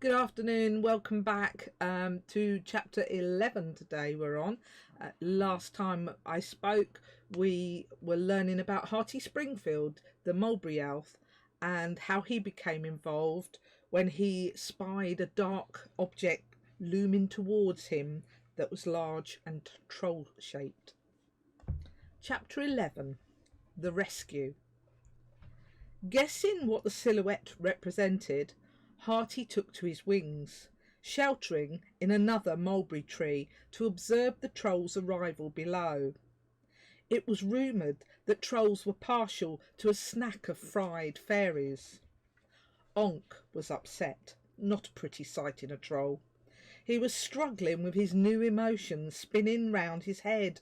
Good afternoon, welcome back to chapter 11 today we're on. Last time I spoke we were learning about Hearty Springfield, the mulberry elf, and how he became involved when he spied a dark object looming towards him that was large and troll-shaped. Chapter 11, The Rescue. Guessing what the silhouette represented, Hearty took to his wings, sheltering in another mulberry tree to observe the troll's arrival below. It was rumoured that trolls were partial to a snack of fried fairies. Onk was upset, not a pretty sight in a troll. He was struggling with his new emotions spinning round his head,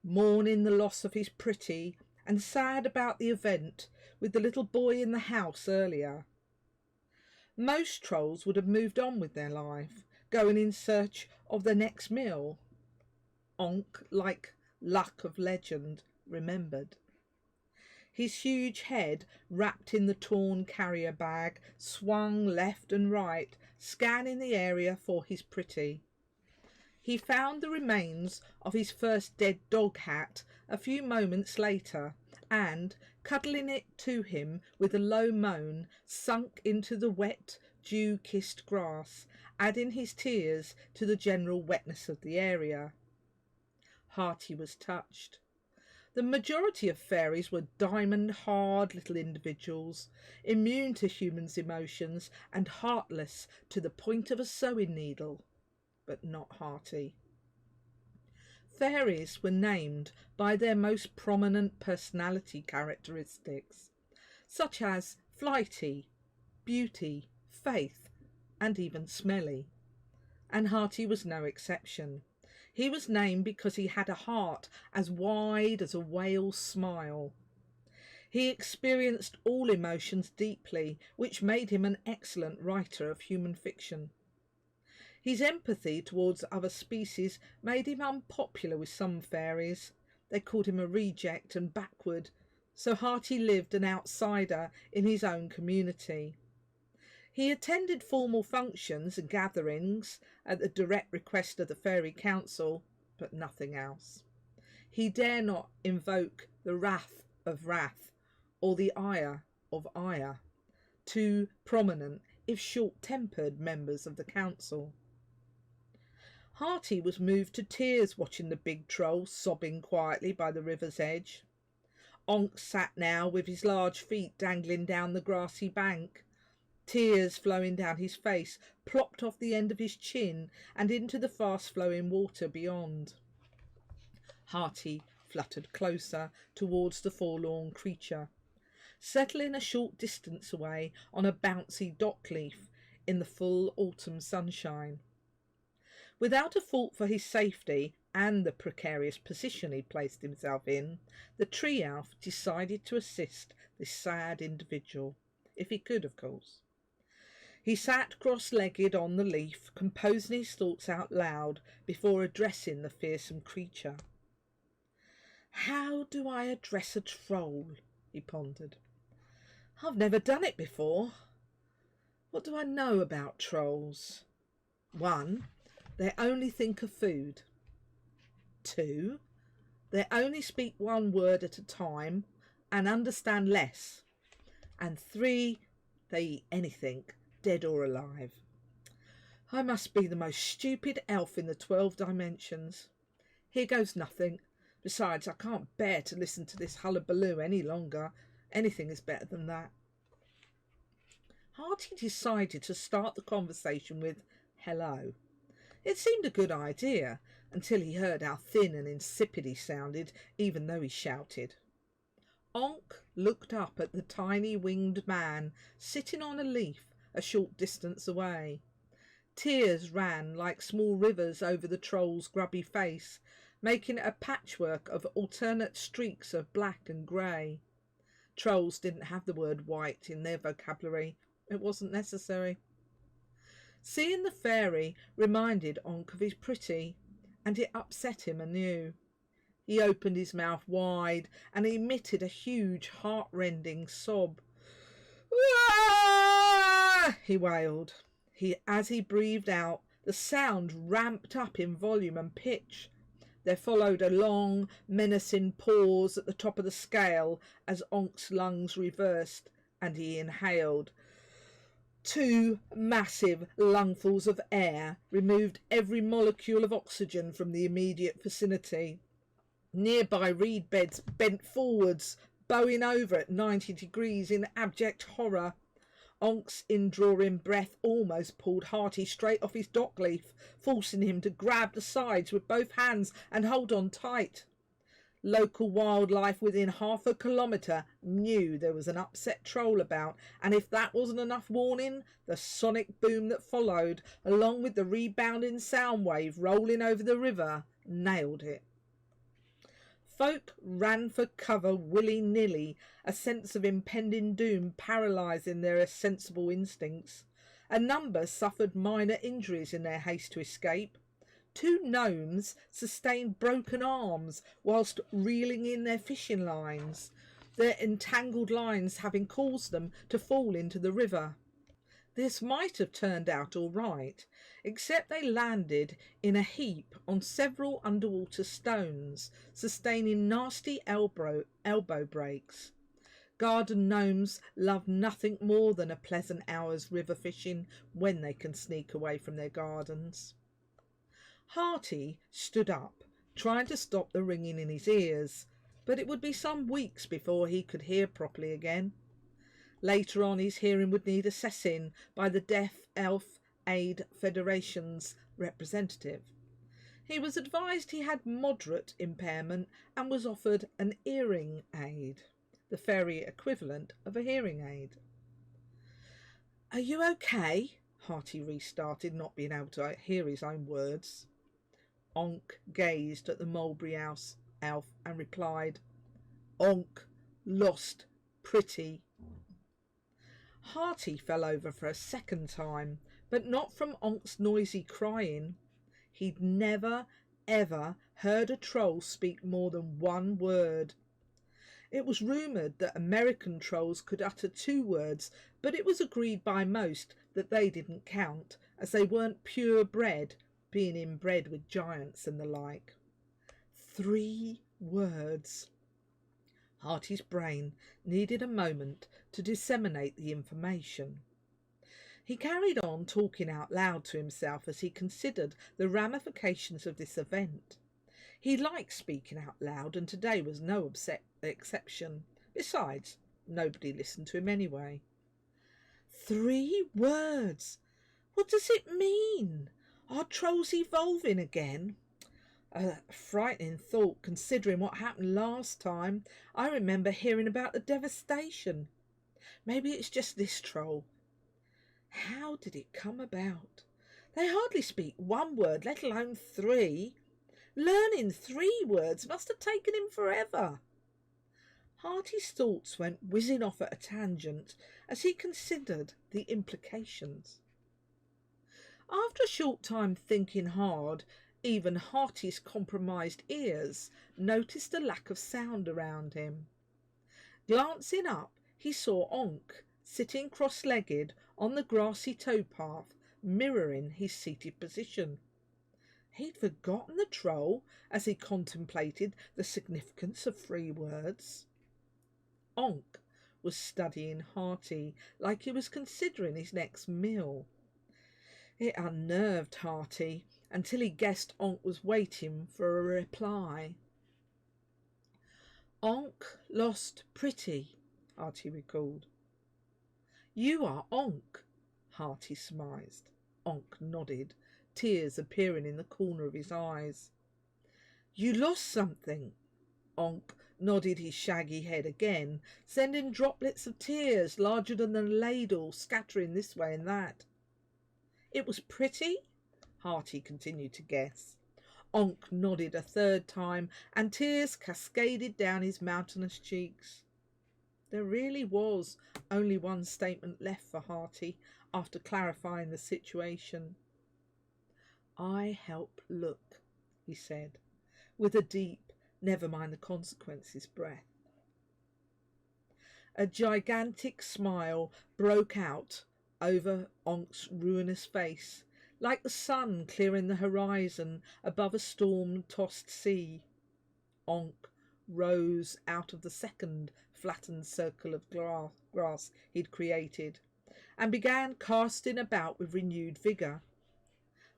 mourning the loss of his pretty and sad about the event with the little boy in the house earlier. Most trolls would have moved on with their life, going in search of the next meal. Onk, like luck of legend, remembered. His huge head, wrapped in the torn carrier bag, swung left and right, scanning the area for his pretty. He found the remains of his first dead dog hat a few moments later and, cuddling it to him with a low moan, sunk into the wet, dew-kissed grass, adding his tears to the general wetness of the area. Hearty was touched. The majority of fairies were diamond-hard little individuals, immune to humans' emotions and heartless to the point of a sewing needle, but not Hearty. Fairies were named by their most prominent personality characteristics, such as flighty, beauty, faith, and even smelly. And Hearty was no exception. He was named because he had a heart as wide as a whale's smile. He experienced all emotions deeply, which made him an excellent writer of human fiction. His empathy towards other species made him unpopular with some fairies. They called him a reject and backward, so Hearty lived an outsider in his own community. He attended formal functions and gatherings at the direct request of the Fairy Council, but nothing else. He dare not invoke the wrath of wrath or the ire of ire, two prominent, if short-tempered, members of the council. Hearty was moved to tears watching the big troll sobbing quietly by the river's edge. Onk sat now with his large feet dangling down the grassy bank. Tears flowing down his face plopped off the end of his chin and into the fast-flowing water beyond. Hearty fluttered closer towards the forlorn creature, settling a short distance away on a bouncy dock leaf in the full autumn sunshine. Without a thought for his safety and the precarious position he placed himself in, the tree elf decided to assist this sad individual, if he could, of course. He sat cross-legged on the leaf, composing his thoughts out loud before addressing the fearsome creature. "How do I address a troll?" he pondered. "I've never done it before. What do I know about trolls? 1. They only think of food. 2. They only speak one word at a time and understand less. And 3. They eat anything, dead or alive. I must be the most stupid elf in the 12 dimensions. Here goes nothing. Besides, I can't bear to listen to this hullabaloo any longer. Anything is better than that." Hearty decided to start the conversation with "hello." It seemed a good idea until he heard how thin and insipid he sounded, even though he shouted. Onk looked up at the tiny winged man sitting on a leaf a short distance away. Tears ran like small rivers over the troll's grubby face, making it a patchwork of alternate streaks of black and grey. Trolls didn't have the word white in their vocabulary. It wasn't necessary. Seeing the fairy reminded Onk of his pretty, and it upset him anew. He opened his mouth wide and emitted a huge heart-rending sob. "Ah!" he wailed. As he breathed out, the sound ramped up in volume and pitch. There followed a long, menacing pause at the top of the scale as Onk's lungs reversed and he inhaled. 2 massive lungfuls of air removed every molecule of oxygen from the immediate vicinity. Nearby reed beds bent forwards, bowing over at 90 degrees in abject horror. Onk's indrawing breath almost pulled Hearty straight off his dock leaf, forcing him to grab the sides with both hands and hold on tight. Local wildlife within half a kilometre knew there was an upset troll about, and if that wasn't enough warning, the sonic boom that followed, along with the rebounding sound wave rolling over the river, nailed it. Folk ran for cover willy-nilly, a sense of impending doom paralysing their sensible instincts. A number suffered minor injuries in their haste to escape. 2 gnomes sustained broken arms whilst reeling in their fishing lines, their entangled lines having caused them to fall into the river. This might have turned out all right, except they landed in a heap on several underwater stones, sustaining nasty elbow breaks. Garden gnomes love nothing more than a pleasant hour's river fishing when they can sneak away from their gardens. Hearty stood up, trying to stop the ringing in his ears, but it would be some weeks before he could hear properly again. Later on, his hearing would need assessing by the Deaf Elf Aid Federation's representative. He was advised he had moderate impairment and was offered an earring aid, the fairy equivalent of a hearing aid. "Are you okay?" Hearty restarted, not being able to hear his own words. Onk gazed at the mulberry house elf and replied, "Onk lost pretty." Hearty fell over for a second time, but not from Onk's noisy crying. He'd never, ever heard a troll speak more than 1 word. It was rumoured that American trolls could utter 2 words, but it was agreed by most that they didn't count, as they weren't purebred, being inbred with giants and the like. 3 words. Hearty's brain needed a moment to disseminate the information. He carried on talking out loud to himself as he considered the ramifications of this event. He liked speaking out loud, and today was no exception. Besides, nobody listened to him anyway. 3 words! What does it mean? Are trolls evolving again? A frightening thought, considering what happened last time. I remember hearing about the devastation. Maybe it's just this troll. How did it come about? They hardly speak 1 word, let alone 3. Learning 3 words must have taken him forever. Hearty's thoughts went whizzing off at a tangent as he considered the implications. After a short time thinking hard, even Hearty's compromised ears noticed a lack of sound around him. Glancing up, he saw Onk sitting cross-legged on the grassy towpath, mirroring his seated position. He'd forgotten the troll as he contemplated the significance of 3 words. Onk was studying Hearty like he was considering his next meal. It unnerved Hearty until he guessed Onk was waiting for a reply. "Onk lost pretty," Hearty recalled. "You are Onk," Hearty smiled. Onk nodded, tears appearing in the corner of his eyes. "You lost something." Onk nodded his shaggy head again, sending droplets of tears larger than a ladle scattering this way and that. "It was pretty?" Hearty continued to guess. Onk nodded a 3rd time, and tears cascaded down his mountainous cheeks. There really was only 1 statement left for Hearty after clarifying the situation. "I help look," he said, with a deep, never mind the consequences breath. A gigantic smile broke out over Onk's ruinous face, like the sun clearing the horizon above a storm-tossed sea. Onk rose out of the second flattened circle of grass he'd created, and began casting about with renewed vigour.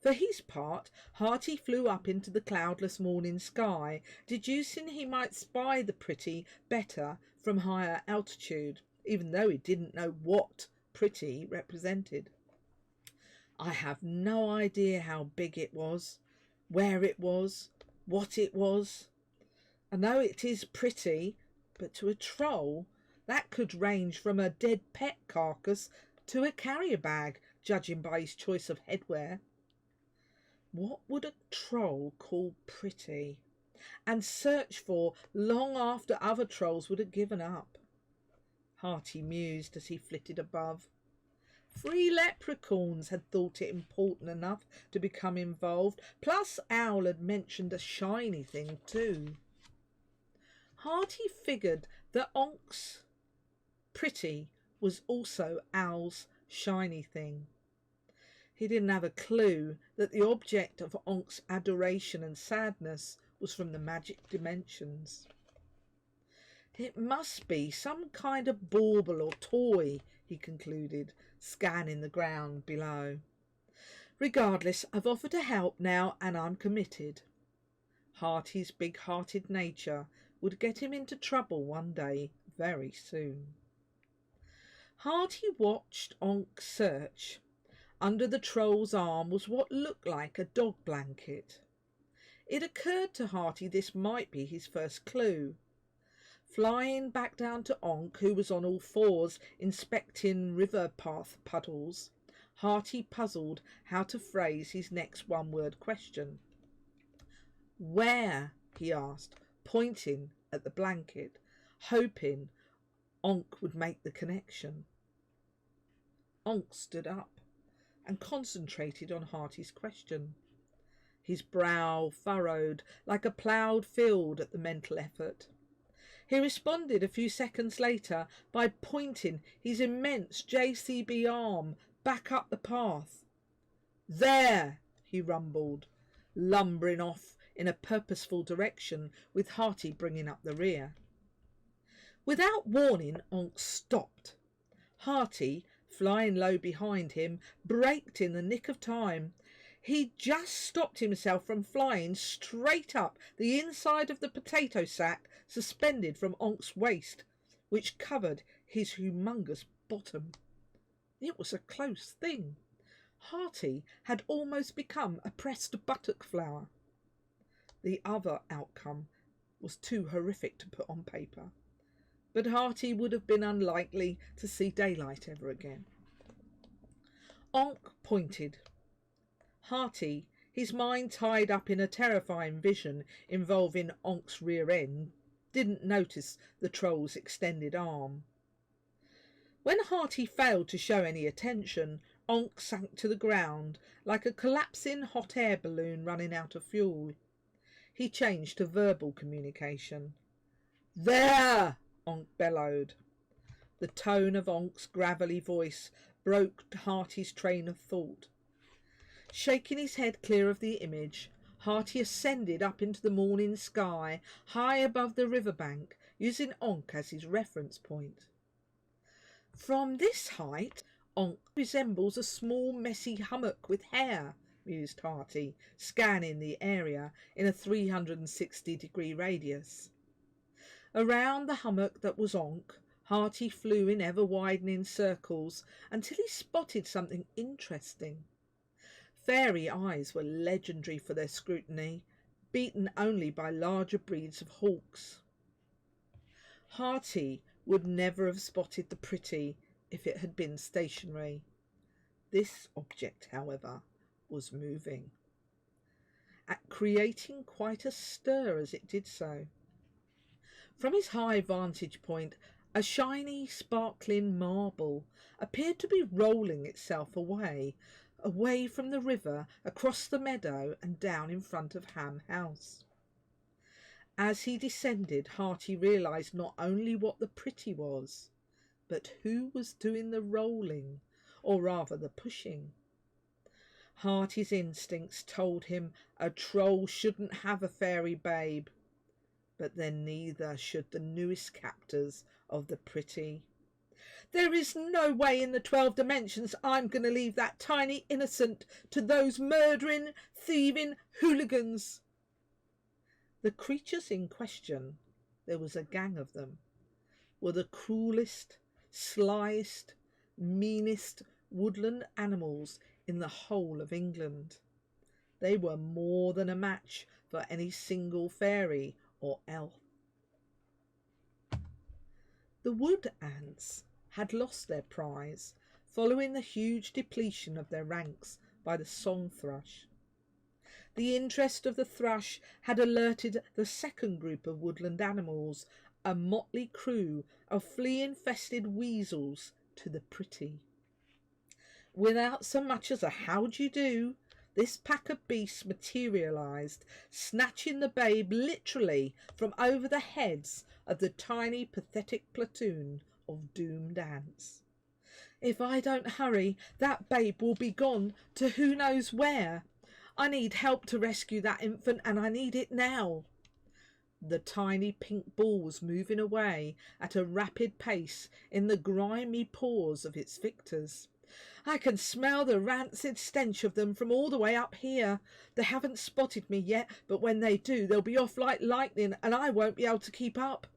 For his part, Hearty flew up into the cloudless morning sky, deducing he might spy the pretty better from higher altitude, even though he didn't know what pretty represented. I have no idea how big it was, where it was, what it was. I know it is pretty, but to a troll that could range from a dead pet carcass to a carrier bag, judging by his choice of headwear. What would a troll call pretty, and search for long after other trolls would have given up? Hearty mused as he flitted above. 3 leprechauns had thought it important enough to become involved, plus Owl had mentioned a shiny thing too. Hearty figured that Onk's pretty was also Owl's shiny thing. He didn't have a clue that the object of Onk's adoration and sadness was from the magic dimensions. It must be some kind of bauble or toy, he concluded, scanning the ground below. Regardless, I've offered to help now, and I'm committed. Hearty's big-hearted nature would get him into trouble one day, very soon. Hearty watched Onk search. Under the troll's arm was what looked like a dog blanket. It occurred to Hearty this might be his first clue. Flying back down to Onk, who was on all fours inspecting river path puddles, Hearty puzzled how to phrase his next one-word question. Where? He asked, pointing at the blanket, hoping Onk would make the connection. Onk stood up and concentrated on Hearty's question. His brow furrowed like a ploughed field at the mental effort. He responded a few seconds later by pointing his immense JCB arm back up the path. There, he rumbled, lumbering off in a purposeful direction, with Hearty bringing up the rear. Without warning, Onk stopped. Hearty, flying low behind him, braked in the nick of time. He just stopped himself from flying straight up the inside of the potato sack suspended from Onk's waist, which covered his humongous bottom. It was a close thing. Hearty had almost become a pressed buttock flower. The other outcome was too horrific to put on paper, but Hearty would have been unlikely to see daylight ever again. Onk pointed. Hearty, his mind tied up in a terrifying vision involving Onk's rear end, didn't notice the troll's extended arm. When Hearty failed to show any attention, Onk sank to the ground like a collapsing hot air balloon running out of fuel. He changed to verbal communication. There! Onk bellowed. The tone of Onk's gravelly voice broke Hearty's train of thought. Shaking his head clear of the image, Hearty ascended up into the morning sky, high above the riverbank, using Onk as his reference point. From this height, Onk resembles a small messy hummock with hair, mused Hearty, scanning the area in a 360-degree radius. Around the hummock that was Onk, Hearty flew in ever-widening circles until he spotted something interesting. Fairy eyes were legendary for their scrutiny, beaten only by larger breeds of hawks. Hearty would never have spotted the pretty if it had been stationary. This object, however, was moving, creating quite a stir as it did so. From his high vantage point, a shiny, sparkling marble appeared to be rolling itself away from the river, across the meadow and down in front of Ham House. As he descended, Hearty realised not only what the pretty was, but who was doing the rolling, or rather the pushing. Hearty's instincts told him a troll shouldn't have a fairy babe, but then neither should the newest captors of the pretty. There is no way in the 12 dimensions I'm going to leave that tiny innocent to those murdering, thieving hooligans. The creatures in question, there was a gang of them, were the cruelest, slyest, meanest woodland animals in the whole of England. They were more than a match for any single fairy or elf. The wood ants had lost their prize following the huge depletion of their ranks by the song thrush. The interest of the thrush had alerted the second group of woodland animals, a motley crew of flea-infested weasels, to the pretty. Without so much as a how d'ye do, this pack of beasts materialised, snatching the babe literally from over the heads of the tiny pathetic platoon of doomed ants. If I don't hurry, that babe will be gone to who knows where. I need help to rescue that infant, and I need it now. The tiny pink ball was moving away at a rapid pace in the grimy paws of its victors. I can smell the rancid stench of them from all the way up here. They haven't spotted me yet, but when they do, they'll be off like lightning, and I won't be able to keep up.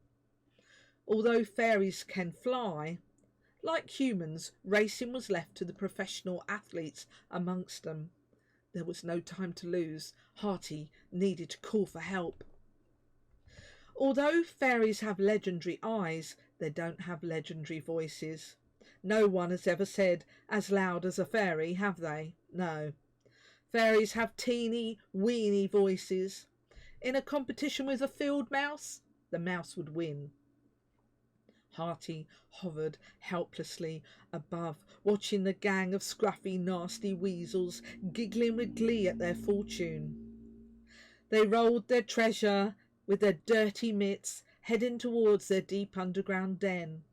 Although fairies can fly, like humans, racing was left to the professional athletes amongst them. There was no time to lose. Hearty needed to call for help. Although fairies have legendary eyes, they don't have legendary voices. No one has ever said as loud as a fairy, have they? No. Fairies have teeny, weeny voices. In a competition with a field mouse, the mouse would win. Hearty hovered helplessly above, watching the gang of scruffy, nasty weasels giggling with glee at their fortune. They rolled their treasure with their dirty mitts, heading towards their deep underground den.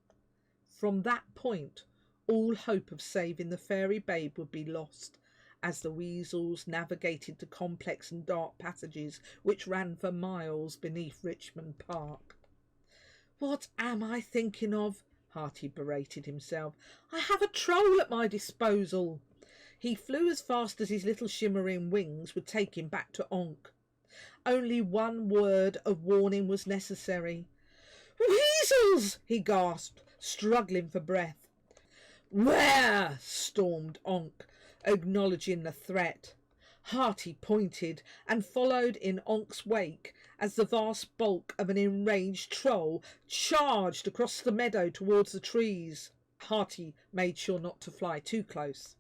From that point, all hope of saving the fairy babe would be lost, as the weasels navigated the complex and dark passages which ran for miles beneath Richmond Park. What am I thinking of? Hearty berated himself. I have a troll at my disposal. He flew as fast as his little shimmering wings would take him back to Onk. Only one word of warning was necessary. Weasels! He gasped, struggling for breath. Where? Stormed Onk, acknowledging the threat. Hearty pointed and followed in Onk's wake as the vast bulk of an enraged troll charged across the meadow towards the trees. Hearty made sure not to fly too close.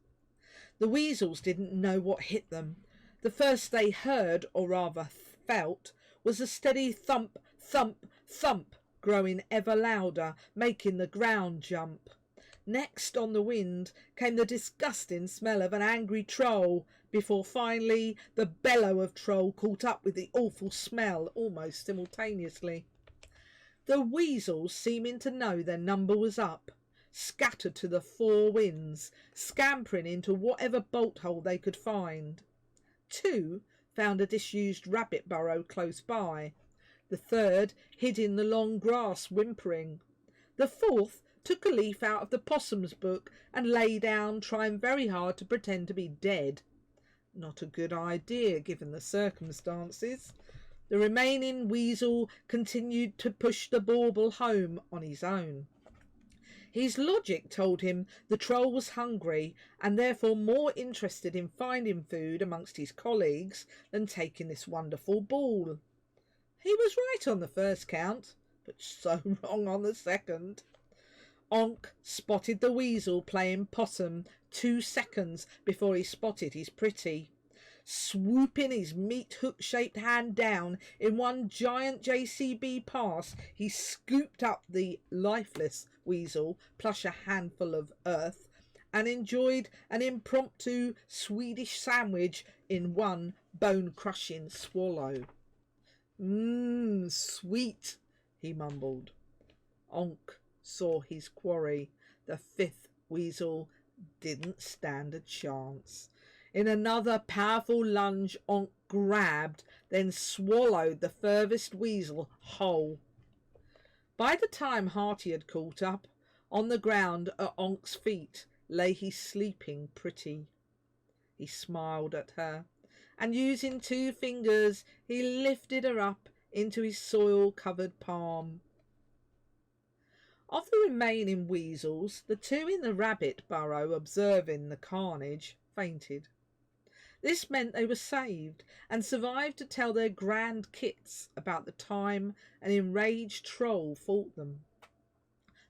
The weasels didn't know what hit them. The first they heard, or rather felt, was a steady thump, thump, thump, growing ever louder, making the ground jump. Next, on the wind, came the disgusting smell of an angry troll, before finally the bellow of troll caught up with the awful smell almost simultaneously. The weasels, seeming to know their number was up, scattered to the four winds, scampering into whatever bolt hole they could find. Two found a disused rabbit burrow close by. The third hid in the long grass, whimpering. The fourth took a leaf out of the possum's book and lay down, trying very hard to pretend to be dead. Not a good idea, given the circumstances. The remaining weasel continued to push the bauble home on his own. His logic told him the troll was hungry and therefore more interested in finding food amongst his colleagues than taking this wonderful ball. He was right on the first count, but so wrong on the second. Onk spotted the weasel playing possum 2 seconds before he spotted his pretty. Swooping his meat hook-shaped hand down in one giant JCB pass, he scooped up the lifeless weasel, plus a handful of earth, and enjoyed an impromptu Swedish sandwich in one bone-crushing swallow. Sweet, he mumbled. Onk saw his quarry, the 5th weasel, didn't stand a chance. In another powerful lunge, Onk grabbed, then swallowed the furthest weasel whole. By the time Hearty had caught up, on the ground at Onk's feet lay his sleeping Pretty. He smiled at her, and using 2 fingers, he lifted her up into his soil-covered palm. Of the remaining weasels, the 2 in the rabbit burrow, observing the carnage, fainted. This meant they were saved and survived to tell their grand kits about the time an enraged troll fought them.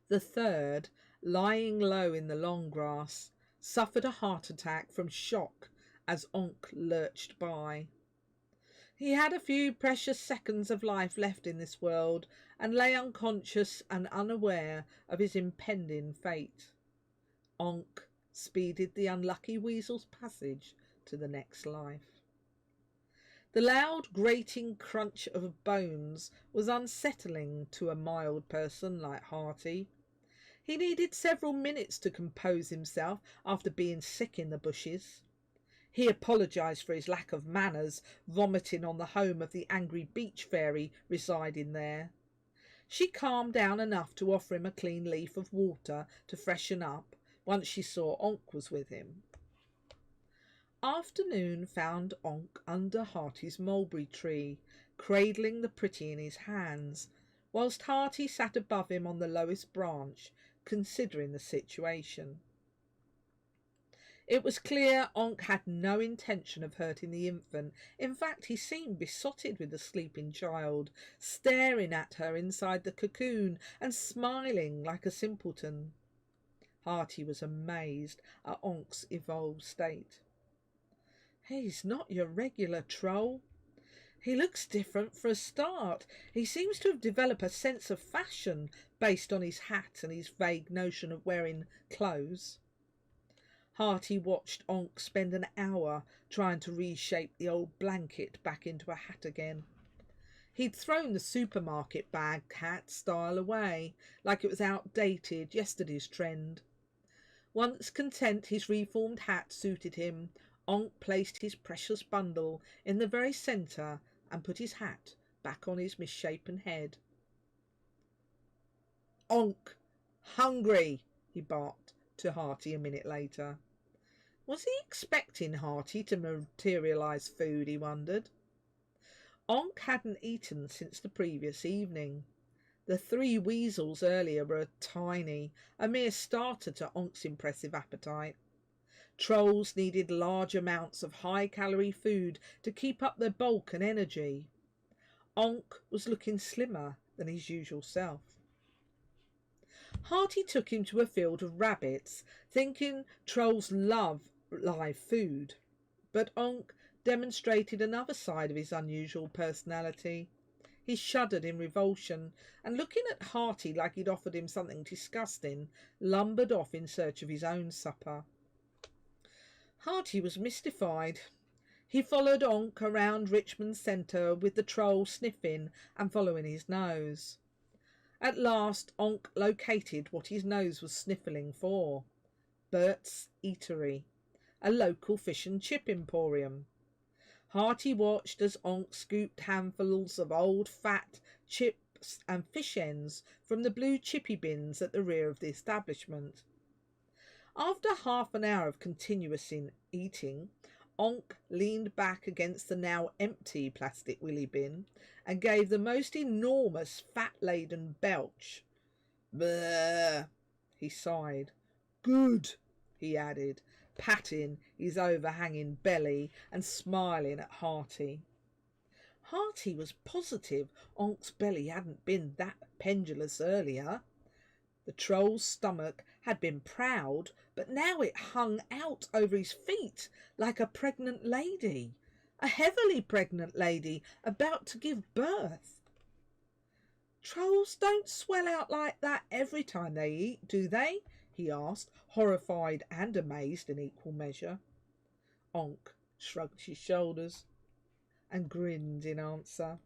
The 3rd, lying low in the long grass, suffered a heart attack from shock as Onk lurched by. He had a few precious seconds of life left in this world and lay unconscious and unaware of his impending fate. Onk speeded the unlucky weasel's passage to the next life. The loud grating crunch of bones was unsettling to a mild person like Hearty. He needed several minutes to compose himself after being sick in the bushes. He apologised for his lack of manners, vomiting on the home of the angry beach fairy residing there. She calmed down enough to offer him a clean leaf of water to freshen up once she saw Onk was with him. Afternoon found Onk under Hearty's mulberry tree, cradling the Pretty in his hands, whilst Hearty sat above him on the lowest branch, considering the situation. It was clear Onk had no intention of hurting the infant. In fact, he seemed besotted with the sleeping child, staring at her inside the cocoon and smiling like a simpleton. Hearty was amazed at Onk's evolved state. He's not your regular troll. He looks different for a start. He seems to have developed a sense of fashion based on his hat and his vague notion of wearing clothes. Hearty watched Onk spend an hour trying to reshape the old blanket back into a hat again. He'd thrown the supermarket bag hat style away, like it was outdated, yesterday's trend. Once content his reformed hat suited him, Onk placed his precious bundle in the very centre and put his hat back on his misshapen head. "Onk, hungry," he barked to Hearty a minute later. Was he expecting Hearty to materialise food, he wondered. Onk hadn't eaten since the previous evening. The 3 weasels earlier were tiny, a mere starter to Onk's impressive appetite. Trolls needed large amounts of high-calorie food to keep up their bulk and energy. Onk was looking slimmer than his usual self. Hearty took him to a field of rabbits, thinking trolls love live food, but Onk demonstrated another side of his unusual personality. He shuddered in revulsion, and looking at Hearty like he'd offered him something disgusting, lumbered off in search of his own supper. Hearty was mystified. He followed Onk around Richmond Centre with the troll sniffing and following his nose. At last Onk located what his nose was sniffling for. Bert's Eatery, a local fish and chip emporium. Hearty watched as Onk scooped handfuls of old fat chips and fish ends from the blue chippy bins at the rear of the establishment. After half an hour of continuous eating, Onk leaned back against the now empty plastic willy bin and gave the most enormous fat-laden belch. "Bleh," he sighed. "Good," he added, patting his overhanging belly and smiling at Hearty. Hearty was positive Onk's belly hadn't been that pendulous earlier. The troll's stomach had been proud, but now it hung out over his feet like a pregnant lady, a heavily pregnant lady about to give birth. "Trolls don't swell out like that every time they eat, do they?" he asked, horrified and amazed in equal measure. Onk shrugged his shoulders and grinned in answer.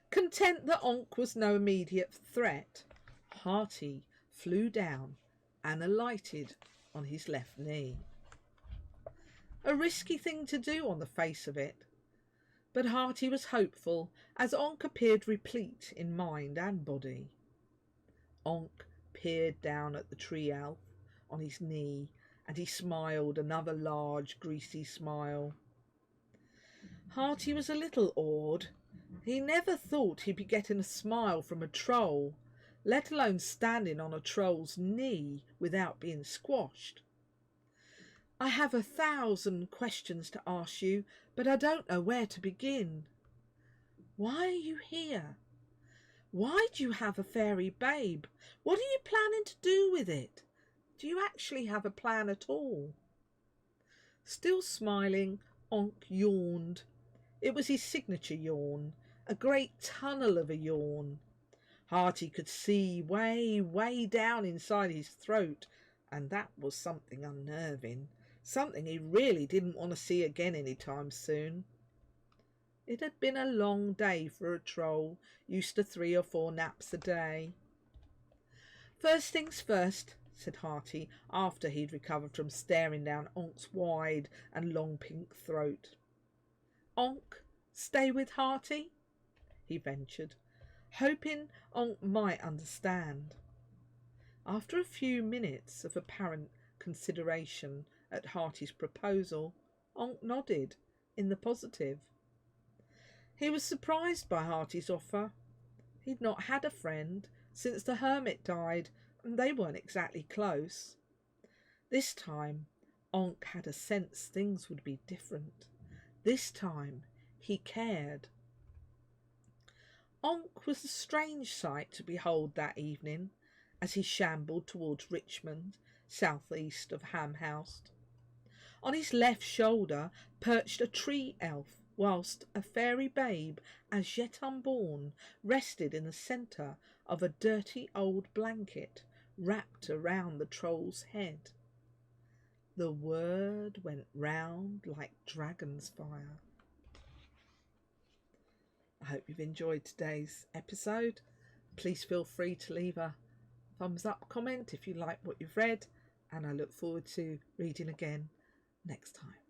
Content that Onk was no immediate threat, Hearty flew down and alighted on his left knee. A risky thing to do on the face of it, but Hearty was hopeful as Onk appeared replete in mind and body. Onk peered down at the tree elf on his knee, and he smiled another large, greasy smile. Hearty was a little awed. He never thought he'd be getting a smile from a troll, let alone standing on a troll's knee without being squashed. I have 1,000 questions to ask you, but I don't know where to begin. Why are you here? Why do you have a fairy babe? What are you planning to do with it? Do you actually have a plan at all? Still smiling, Onk yawned. It was his signature yawn, a great tunnel of a yawn. Hearty could see way, way down inside his throat, and that was something unnerving, something he really didn't want to see again any time soon. It had been a long day for a troll, used to 3 or 4 naps a day. First things first, said Hearty, after he'd recovered from staring down Onk's wide and long pink throat. Onk, stay with Hearty? He ventured, hoping Onk might understand. After a few minutes of apparent consideration at Hearty's proposal, Onk nodded in the positive. He was surprised by Hearty's offer. He'd not had a friend since the hermit died, and they weren't exactly close. This time, Onk had a sense things would be different. This time, he cared. Onk was a strange sight to behold that evening as he shambled towards Richmond, southeast of Ham House. On his left shoulder perched a tree elf, whilst a fairy babe, as yet unborn, rested in the centre of a dirty old blanket wrapped around the troll's head. The word went round like dragon's fire. I hope you've enjoyed today's episode. Please feel free to leave a thumbs up comment if you like what you've read, and I look forward to reading again next time.